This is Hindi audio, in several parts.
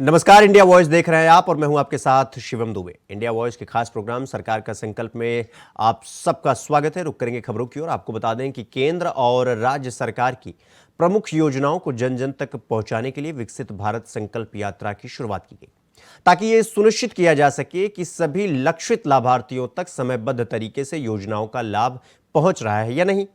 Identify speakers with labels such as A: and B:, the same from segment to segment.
A: नमस्कार, इंडिया वॉइस देख रहे हैं आप और मैं हूं आपके साथ शिवम दुबे। इंडिया वॉइस के खास प्रोग्राम सरकार का संकल्प में आप सबका स्वागत है। रुक करेंगे खबरों की ओर। आपको बता दें कि केंद्र और राज्य सरकार की प्रमुख योजनाओं को जन जन तक पहुंचाने के लिए विकसित भारत संकल्प यात्रा की शुरुआत की गई, ताकि ये सुनिश्चित किया जा सके कि सभी लक्षित लाभार्थियों तक समयबद्ध तरीके से योजनाओं का लाभ पहुंच रहा है या नहीं।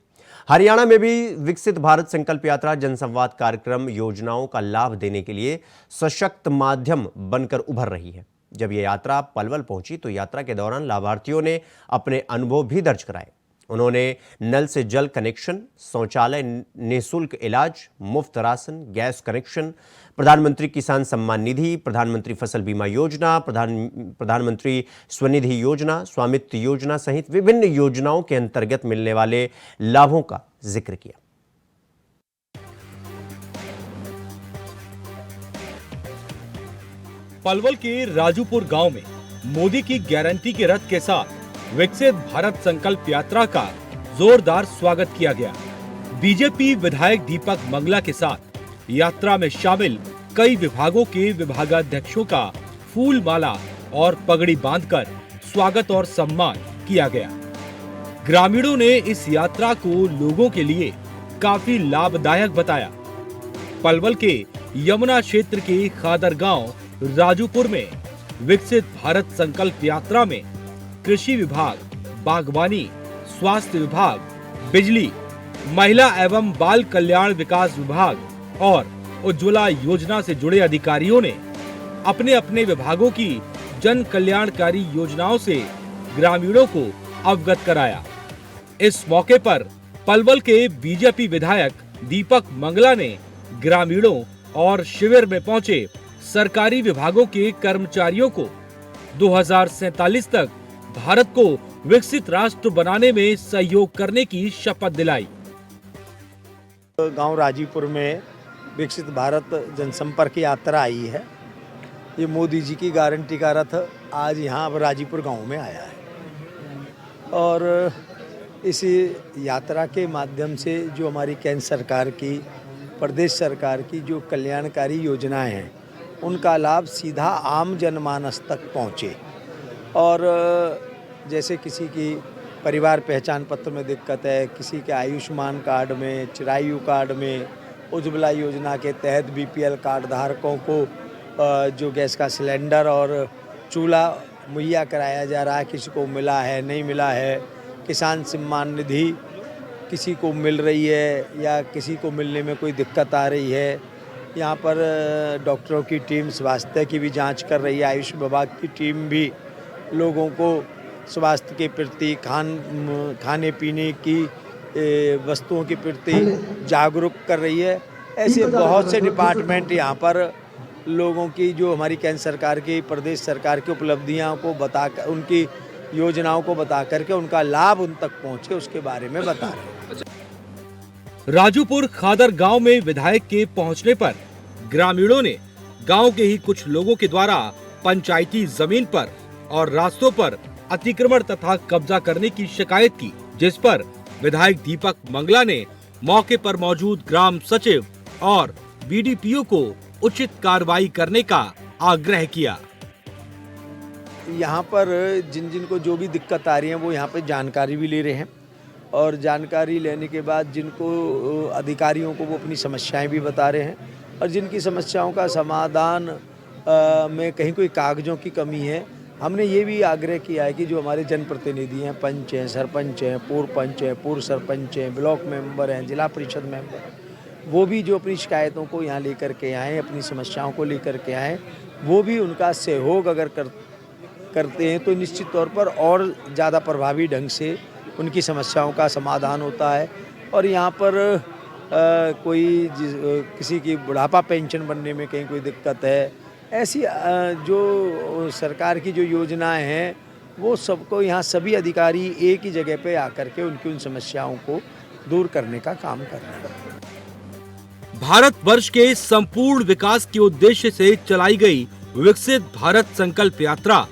A: हरियाणा में भी विकसित भारत संकल्प यात्रा जनसंवाद कार्यक्रम योजनाओं का लाभ देने के लिए सशक्त माध्यम बनकर उभर रही है। जब यह यात्रा पलवल पहुंची तो यात्रा के दौरान लाभार्थियों ने अपने अनुभव भी दर्ज कराए। उन्होंने नल से जल कनेक्शन, शौचालय निःशुल्क इलाज, मुफ्त राशन, गैस कनेक्शन, प्रधानमंत्री किसान सम्मान निधि, प्रधानमंत्री फसल बीमा योजना, प्रधानमंत्री स्वनिधि योजना, स्वामित्व योजना सहित विभिन्न योजनाओं के अंतर्गत मिलने वाले लाभों का जिक्र किया।
B: पलवल के राजूपुर गांव में मोदी की गारंटी के रथ के साथ विकसित भारत संकल्प यात्रा का जोरदार स्वागत किया गया। बीजेपी विधायक दीपक मंगला के साथ यात्रा में शामिल कई विभागों के विभागाध्यक्षों का फूल माला और पगड़ी बांधकर स्वागत और सम्मान किया गया। ग्रामीणों ने इस यात्रा को लोगों के लिए काफी लाभदायक बताया। पलवल के यमुना क्षेत्र के खादर गांव राजूपुर में विकसित भारत संकल्प यात्रा में कृषि विभाग, बागवानी, स्वास्थ्य विभाग, बिजली, महिला एवं बाल कल्याण विकास विभाग और उज्ज्वला योजना से जुड़े अधिकारियों ने अपने अपने विभागों की जन कल्याणकारी योजनाओं से ग्रामीणों को अवगत कराया। इस मौके पर पलवल के बीजेपी विधायक दीपक मंगला ने ग्रामीणों और शिविर में पहुंचे सरकारी विभागों के कर्मचारियों को 2047 तक भारत को विकसित राष्ट्र बनाने में सहयोग करने की शपथ दिलाई।
C: गांव राजीपुर में विकसित भारत जनसंपर्क यात्रा आई है। ये मोदी जी की गारंटी का रथ आज यहाँ राजीपुर गांव में आया है और इस यात्रा के माध्यम से जो हमारी केंद्र सरकार की, प्रदेश सरकार की जो कल्याणकारी योजनाएं हैं उनका लाभ सीधा आम जनमानस तक पहुँचे। और जैसे किसी की परिवार पहचान पत्र में दिक्कत है, किसी के आयुष्मान कार्ड में, चिरायु कार्ड में, उज्ज्वला योजना के तहत बीपीएल कार्ड धारकों को जो गैस का सिलेंडर और चूल्हा मुहैया कराया जा रहा है, किसी को मिला है नहीं मिला है, किसान सम्मान निधि किसी को मिल रही है या किसी को मिलने में कोई दिक्कत आ रही है। यहाँ पर डॉक्टरों की टीम स्वास्थ्य की भी जांच कर रही है। आयुष विभाग की टीम भी लोगों को स्वास्थ्य के प्रति, खाने पीने की वस्तुओं के प्रति जागरूक कर रही है। ऐसे बहुत से डिपार्टमेंट यहाँ पर लोगों की जो हमारी केंद्र सरकार की, प्रदेश सरकार की उपलब्धियों को बताकर, उनकी योजनाओं को बता करके उनका लाभ उन तक पहुँचे उसके बारे में बता रहे हैं।
B: राजूपुर खादर गांव में विधायक के पहुंचने पर ग्रामीणों ने गांव के ही कुछ लोगों के द्वारा पंचायती जमीन पर और रास्तों पर अतिक्रमण तथा कब्जा करने की शिकायत की, जिस पर विधायक दीपक मंगला ने मौके पर मौजूद ग्राम सचिव और बीडीपीओ को उचित कार्रवाई करने का आग्रह किया।
C: यहाँ पर जिन जिन को जो भी दिक्कत आ रही है वो यहाँ पे जानकारी भी ले रहे हैं और जानकारी लेने के बाद जिनको अधिकारियों को वो अपनी समस्याएं भी बता रहे हैं और जिनकी समस्याओं का समाधान में कहीं कोई कागजों की कमी है, हमने ये भी आग्रह किया है कि जो हमारे जनप्रतिनिधि हैं, पंच हैं, सरपंच हैं, पूर्व सरपंच हैं, ब्लॉक मेंबर हैं, जिला परिषद मेंबर हैं, वो भी जो अपनी शिकायतों को यहाँ लेकर के आएँ, अपनी समस्याओं को लेकर के आएँ, वो भी उनका सहयोग अगर करते हैं तो निश्चित तौर पर और ज़्यादा प्रभावी ढंग से उनकी समस्याओं का समाधान होता है। और यहाँ पर किसी की बुढ़ापा पेंशन बनने में कहीं कोई दिक्कत है, ऐसी जो सरकार की जो योजनाएं हैं वो सबको यहाँ सभी अधिकारी एक ही जगह पे आकर के उनकी उन समस्याओं को दूर करने का काम कर रहे हैं।
B: भारत वर्ष के संपूर्ण विकास के उद्देश्य से चलाई गई विकसित भारत संकल्प यात्रा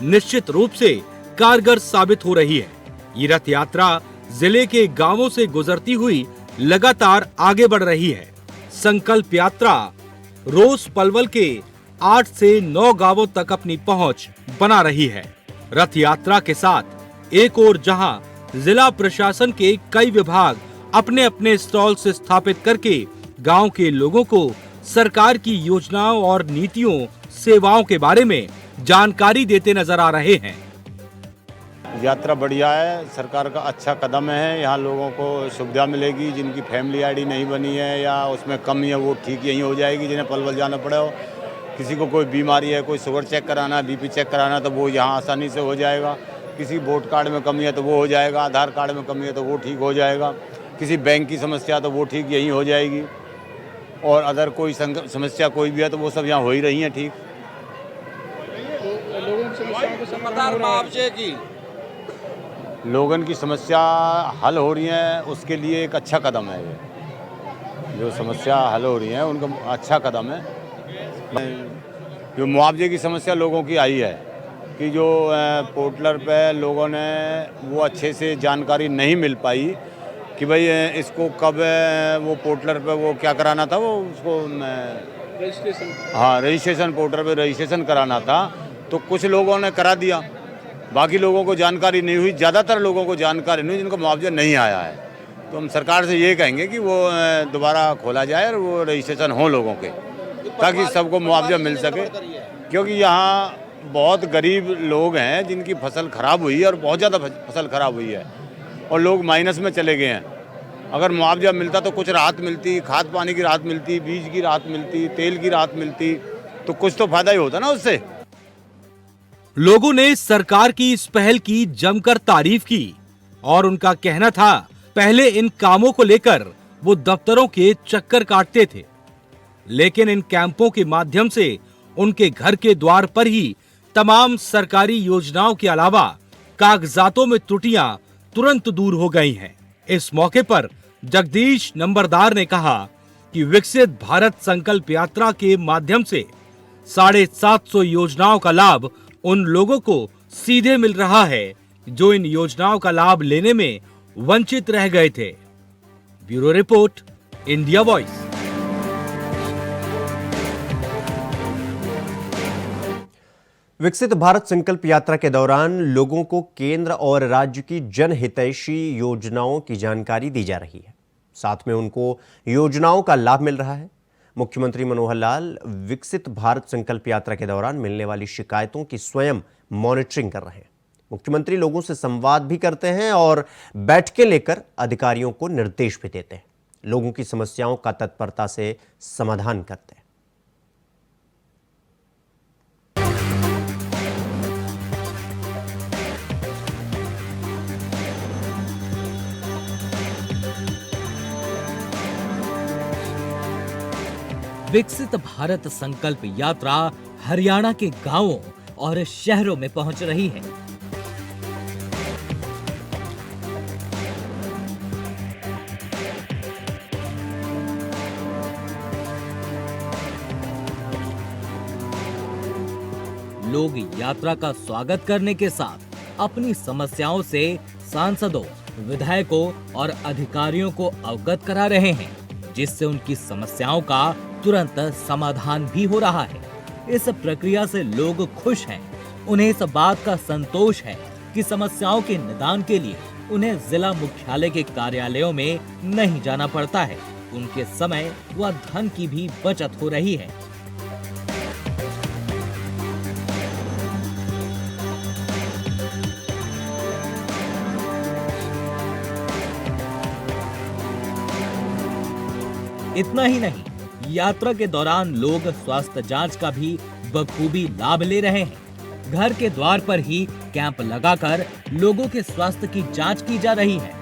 B: निश्चित रूप से कारगर साबित हो रही है। ये रथ यात्रा जिले के गांवों से गुजरती हुई लगातार आगे बढ़ रही है। संकल्प यात्रा रोज पलवल के 8 से 9 गांवों तक अपनी पहुंच बना रही है। रथ यात्रा के साथ एक और जहां जिला प्रशासन के कई विभाग अपने अपने स्टॉल से स्थापित करके गांव के लोगों को सरकार की योजनाओं और नीतियों सेवाओं के बारे में जानकारी देते नजर आ रहे हैं।
D: यात्रा बढ़िया है, सरकार का अच्छा कदम है। यहाँ लोगों को सुविधा मिलेगी, जिनकी फैमिली आईडी नहीं बनी है या उसमें कमी है वो ठीक यहीं हो जाएगी, जिन्हें पलवल जाना पड़े हो। किसी को कोई बीमारी है, कोई शुगर चेक कराना है, बीपी चेक कराना है तो वो यहाँ आसानी से हो जाएगा। किसी वोट कार्ड में कमी है तो वो हो जाएगा, आधार कार्ड में कमी है तो वो ठीक हो जाएगा। किसी बैंक की समस्या तो वो ठीक यहीं हो जाएगी, और अदर कोई समस्या कोई भी है तो वो सब यहाँ हो ही रही हैं ठीक। लोगों की समस्या हल हो रही है, उसके लिए एक अच्छा कदम है ये। जो समस्या हल हो रही है उनका अच्छा कदम है। जो मुआवजे की समस्या लोगों की आई है कि जो पोर्टलर पे लोगों ने वो अच्छे से जानकारी नहीं मिल पाई कि भाई इसको कब वो पोर्टलर पे वो क्या कराना था, वो उसको रजिस्ट्रेशन, हाँ रजिस्ट्रेशन पोर्टल पे रजिस्ट्रेशन कराना था, तो कुछ लोगों ने करा दिया, बाकी लोगों को जानकारी नहीं हुई। ज़्यादातर लोगों को जानकारी नहीं हुई जिनको मुआवजा नहीं आया है। तो हम सरकार से ये कहेंगे कि वो दोबारा खोला जाए और वो रजिस्ट्रेशन हो लोगों के, ताकि सबको मुआवजा मिल सके। क्योंकि यहाँ बहुत गरीब लोग हैं जिनकी फसल खराब हुई है और बहुत ज़्यादा फसल खराब हुई है और लोग माइनस में चले गए हैं। अगर मुआवजा मिलता तो कुछ राहत मिलती, खाद पानी की राहत मिलती, बीज की राहत मिलती, तेल की राहत मिलती, तो कुछ तो फायदा ही होता ना उससे।
B: लोगों ने सरकार की इस पहल की जमकर तारीफ की और उनका कहना था पहले इन कामों को लेकर वो दफ्तरों के चक्कर काटते थे, लेकिन इन कैंपों के माध्यम से उनके घर के द्वार पर ही तमाम सरकारी योजनाओं के अलावा कागजातों में त्रुटियां तुरंत दूर हो गई हैं। इस मौके पर जगदीश नंबरदार ने कहा कि विकसित भारत संकल्प यात्रा के माध्यम से 750 योजनाओं का लाभ उन लोगों को सीधे मिल रहा है जो इन योजनाओं का लाभ लेने में वंचित रह गए थे। Bureau report, India voice.
A: विकसित भारत संकल्प यात्रा के दौरान लोगों को केंद्र और राज्य की जनहितैषी योजनाओं की जानकारी दी जा रही है, साथ में उनको योजनाओं का लाभ मिल रहा है। मुख्यमंत्री मनोहर लाल विकसित भारत संकल्प यात्रा के दौरान मिलने वाली शिकायतों की स्वयं मॉनिटरिंग कर रहे हैं। मुख्यमंत्री लोगों से संवाद भी करते हैं और बैठकें लेकर अधिकारियों को निर्देश भी देते हैं। लोगों की समस्याओं का तत्परता से समाधान करते हैं।
E: विकसित भारत संकल्प यात्रा हरियाणा के गांवों और शहरों में पहुंच रही है। लोग यात्रा का स्वागत करने के साथ अपनी समस्याओं से सांसदों, विधायकों और अधिकारियों को अवगत करा रहे हैं, जिससे उनकी समस्याओं का तुरंत समाधान भी हो रहा है। इस प्रक्रिया से लोग खुश हैं। उन्हें इस बात का संतोष है कि समस्याओं के निदान के लिए उन्हें जिला मुख्यालय के कार्यालयों में नहीं जाना पड़ता है। उनके समय व धन की भी बचत हो रही है। इतना ही नहीं, यात्रा के दौरान लोग स्वास्थ्य जांच का भी बखूबी लाभ ले रहे हैं। घर के द्वार पर ही कैंप लगाकर लोगों के स्वास्थ्य की जांच की जा रही है।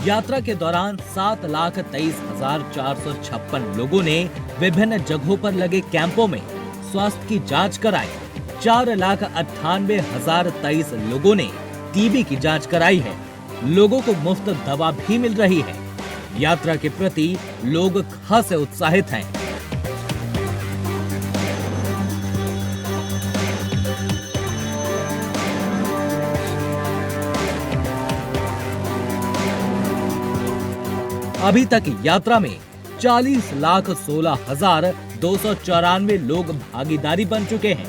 E: यात्रा के दौरान 7,23,456 लोगों ने विभिन्न जगहों पर लगे कैंपों में स्वास्थ्य की जांच कराई। 4,98,023 लोगों ने टीबी की जांच कराई है। लोगों को मुफ्त दवा भी मिल रही है। यात्रा के प्रति लोग खासे उत्साहित हैं। अभी तक यात्रा में 40,16,294 लोग भागीदारी बन चुके हैं।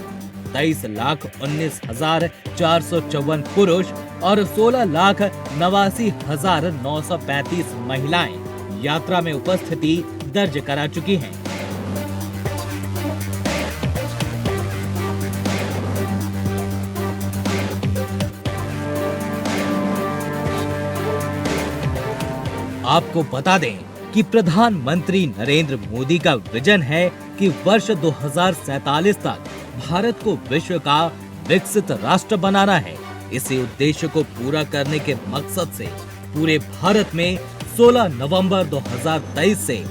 E: 23,19,454 पुरुष और 16,89,935 महिलाएं यात्रा में उपस्थिति दर्ज करा चुकी हैं। आपको बता दें कि प्रधानमंत्री नरेंद्र मोदी का विजन है कि वर्ष 2047 तक भारत को विश्व का विकसित राष्ट्र बनाना है। इसी उद्देश्य को पूरा करने के मकसद से पूरे भारत में 16 नवंबर 2023 से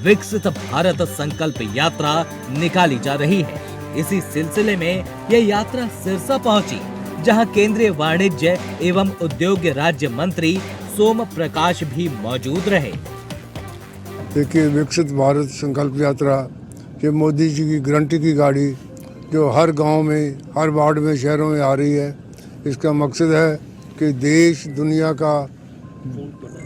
E: विकसित भारत संकल्प यात्रा निकाली जा रही है। इसी सिलसिले में यह यात्रा सिरसा पहुंची, जहां केंद्रीय वाणिज्य एवं उद्योग राज्य मंत्री सोम प्रकाश भी मौजूद रहे।
F: देखिए, विकसित भारत संकल्प यात्रा, ये मोदी जी की गारंटी की गाड़ी जो हर गांव में, हर वार्ड में, शहरों में आ रही है, इसका मकसद है कि देश दुनिया का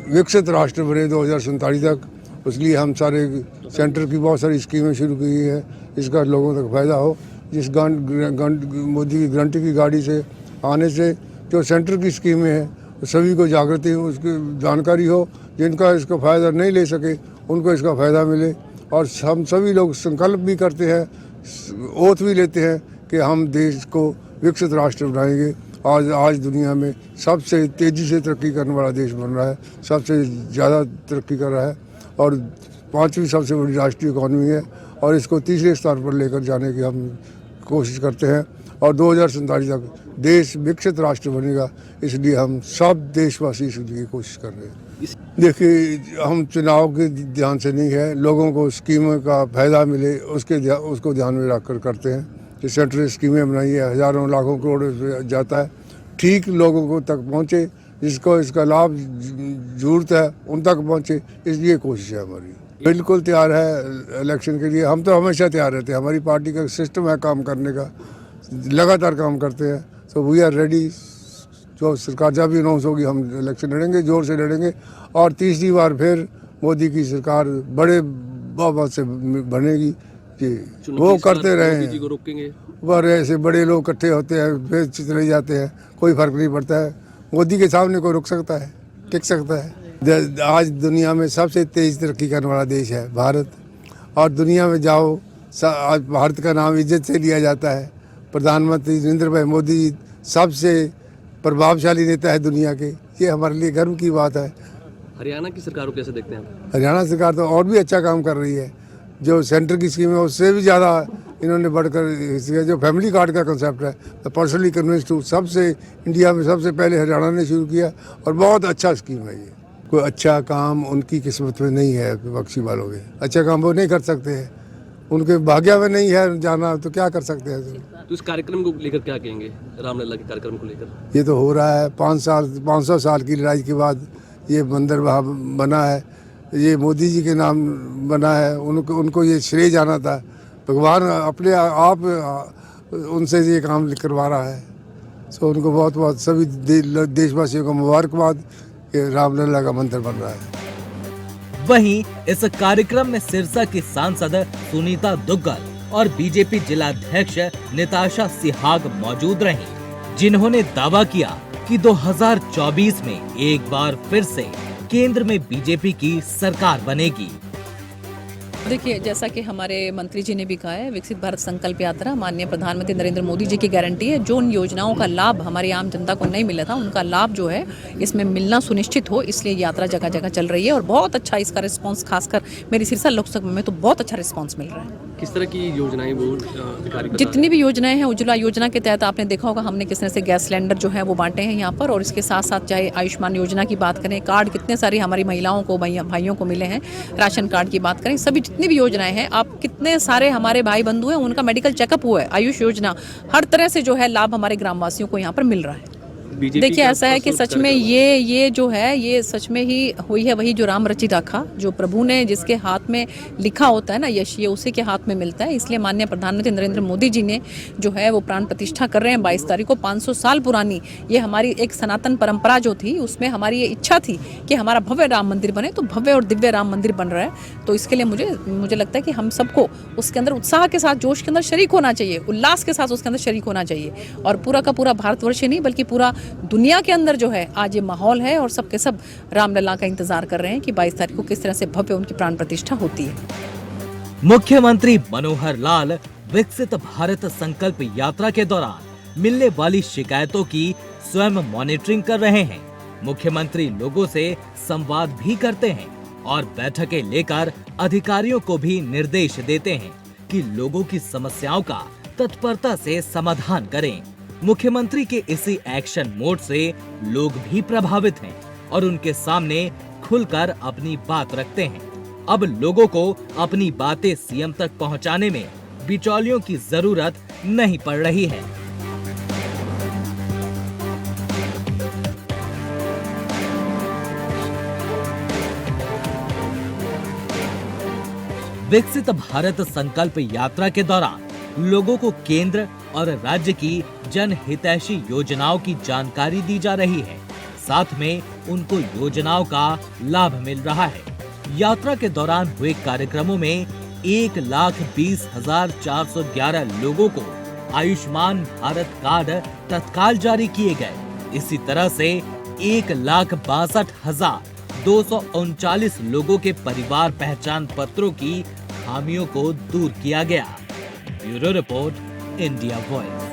F: विकसित राष्ट्र बने 2047 तक। इसलिए हम सारे सेंटर की बहुत सारी स्कीमें शुरू की है, इसका लोगों तक फायदा हो। जिस मोदी की गारंटी की गाड़ी से आने से जो सेंटर की स्कीमें हैं सभी को जागृति हो, उसकी जानकारी हो। जिनका इसका फ़ायदा नहीं ले सके उनको इसका फ़ायदा मिले। और हम सभी लोग संकल्प भी करते हैं, ओथ भी लेते हैं कि हम देश को विकसित राष्ट्र बनाएंगे। आज दुनिया में सबसे तेज़ी से तरक्की करने वाला देश बन रहा है, सबसे ज़्यादा तरक्की कर रहा है और 5वीं सबसे बड़ी राष्ट्रीय इकॉनमी है। और इसको तीसरे स्तर पर लेकर जाने की हम कोशिश करते हैं और 2047 तक देश विकसित राष्ट्र बनेगा। इसलिए हम सब देशवासी इसलिए कोशिश कर रहे हैं। देखिए, हम चुनाव के ध्यान से नहीं है, लोगों को स्कीमों का फायदा मिले उसको ध्यान में रखकर करते हैं। जो सेंट्रल स्कीमें बनाई है, हजारों लाखों करोड़ रुपये जाता है, ठीक लोगों को तक पहुँचे, जिसको इसका लाभ जरूरत है उन तक पहुँचे, इसलिए कोशिश है हमारी। बिल्कुल तैयार है इलेक्शन के लिए। हम तो हमेशा तैयार रहते हैं, हमारी पार्टी का सिस्टम है काम करने का, लगातार काम करते हैं। तो वी आर रेडी। जो सरकार जब भी अनाउंस होगी हम इलेक्शन लड़ेंगे, जोर से लड़ेंगे और तीसरी बार फिर मोदी की सरकार बड़े बहुमत से बनेगी। जी, वो करते रहे हैं। पर ऐसे बड़े लोग इकट्ठे होते हैं, फिर चले जाते हैं, कोई फर्क नहीं पड़ता है। मोदी के सामने कोई रुक सकता है, टिक सकता है। आज दुनिया में सबसे तेज तरक्की करने वाला देश है भारत। और दुनिया में जाओ, आज भारत का नाम इज्जत से लिया जाता है। प्रधानमंत्री नरेंद्र भाई मोदी सबसे प्रभावशाली नेता है दुनिया के। ये हमारे लिए गर्व की बात है।
G: हरियाणा की सरकार को कैसे देखते हैं आप?
F: हरियाणा सरकार तो और भी अच्छा काम कर रही है। जो सेंटर की स्कीम है उससे भी ज़्यादा इन्होंने बढ़कर जो फैमिली कार्ड का कंसेप्ट है, तो पर्सनली कन्विंस्ड हूँ, सबसे इंडिया में सबसे पहले हरियाणा ने शुरू किया और बहुत अच्छा स्कीम है ये। कोई अच्छा काम उनकी किस्मत में नहीं है, विपक्षी वालों के अच्छा काम वो नहीं कर सकते हैं, उनके भाग्य में नहीं है जाना, तो क्या कर सकते हैं।
G: तो इस कार्यक्रम को लेकर क्या कहेंगे, रामलला के कार्यक्रम को लेकर?
F: ये तो हो रहा है 500 साल की लड़ाई के बाद ये मंदिर वहाँ बना है, ये मोदी जी के नाम बना है। उनको ये श्रेय जाना था। भगवान अपने आप उनसे ये काम करवा रहा है। सो उनको बहुत बहुत सभी देशवासियों को मुबारकबाद कि रामलला का मंदिर बन रहा है।
E: वहीं इस कार्यक्रम में सिरसा की सांसद सुनीता दुग्गल और बीजेपी जिलाध्यक्ष निताशा सिहाग मौजूद रहीं, जिन्होंने दावा किया कि 2024 में एक बार फिर से केंद्र में बीजेपी की सरकार बनेगी।
H: देखिए, जैसा कि हमारे मंत्री जी ने भी कहा है, विकसित भारत संकल्प यात्रा माननीय प्रधानमंत्री नरेंद्र मोदी जी की गारंटी है। जो उन योजनाओं का लाभ हमारी आम जनता को नहीं मिला था, उनका लाभ जो है इसमें मिलना सुनिश्चित हो, इसलिए यात्रा जगह जगह चल रही है और बहुत अच्छा इसका रिस्पांस, खासकर मेरी सिरसा लोकसभा में तो बहुत अच्छा रिस्पांस मिल रहा है।
G: किस तरह की योजनाएं वो
H: जितनी भी योजनाएं हैं, उज्ज्वला योजना के तहत आपने देखा होगा हमने किस तरह से गैस सिलेंडर जो है वो बांटे हैं यहाँ पर। और इसके साथ साथ चाहे आयुष्मान योजना की बात करें, कार्ड कितने सारी हमारी महिलाओं को, भाइयों को मिले हैं, राशन कार्ड की बात करें, सभी जितनी भी योजनाएं हैं, आप कितने सारे हमारे भाई बंधु हैं उनका मेडिकल चेकअप हुआ है, आयुष योजना, हर तरह से जो है लाभ हमारे ग्रामवासियों को यहाँ पर मिल रहा है।
G: बीजेपी
H: देखिए ऐसा है कि सच में ये जो है ये सच में ही हुई है वही जो राम रचि राखा, जो प्रभु ने जिसके हाथ में लिखा होता है ना यश, ये उसी के हाथ में मिलता है। इसलिए माननीय प्रधानमंत्री नरेंद्र मोदी जी ने जो है वो प्राण प्रतिष्ठा कर रहे हैं 22 तारीख को। 500 साल पुरानी ये हमारी एक सनातन परंपरा जो थी उसमें हमारी ये इच्छा थी कि हमारा भव्य राम मंदिर बने, तो भव्य और दिव्य राम मंदिर बन रहा है। तो इसके लिए मुझे लगता है कि हम सबको उसके अंदर उत्साह के साथ, जोश के अंदर शरीक होना चाहिए, उल्लास के साथ उसके अंदर शरीक होना चाहिए। और पूरा का पूरा भारतवर्ष ही नहीं बल्कि पूरा दुनिया के अंदर जो है आज ये माहौल है और सबके सब रामलला का इंतजार कर रहे हैं कि 22 तारीख को किस तरह से भव्य उनकी प्राण प्रतिष्ठा होती है।
E: मुख्यमंत्री मनोहर लाल विकसित भारत संकल्प यात्रा के दौरान मिलने वाली शिकायतों की स्वयं मॉनिटरिंग कर रहे हैं। मुख्यमंत्री लोगों से संवाद भी करते हैं और बैठकें लेकर अधिकारियों को भी निर्देश देते हैं कि लोगों की समस्याओं का तत्परता से समाधान करें। मुख्यमंत्री के इसी एक्शन मोड से लोग भी प्रभावित हैं और उनके सामने खुलकर अपनी बात रखते हैं। अब लोगों को अपनी बातें सीएम तक पहुंचाने में बिचौलियों की जरूरत नहीं पड़ रही है। विकसित भारत संकल्प यात्रा के दौरान लोगों को केंद्र और राज्य की जनहितैषी योजनाओं की जानकारी दी जा रही है, साथ में उनको योजनाओं का लाभ मिल रहा है। यात्रा के दौरान हुए कार्यक्रमों में 1,20,411 लोगों को आयुष्मान भारत कार्ड तत्काल जारी किए गए। इसी तरह से 1,62,239 लोगों के परिवार पहचान पत्रों की खामियों को दूर किया गया। Bureau report, India voice.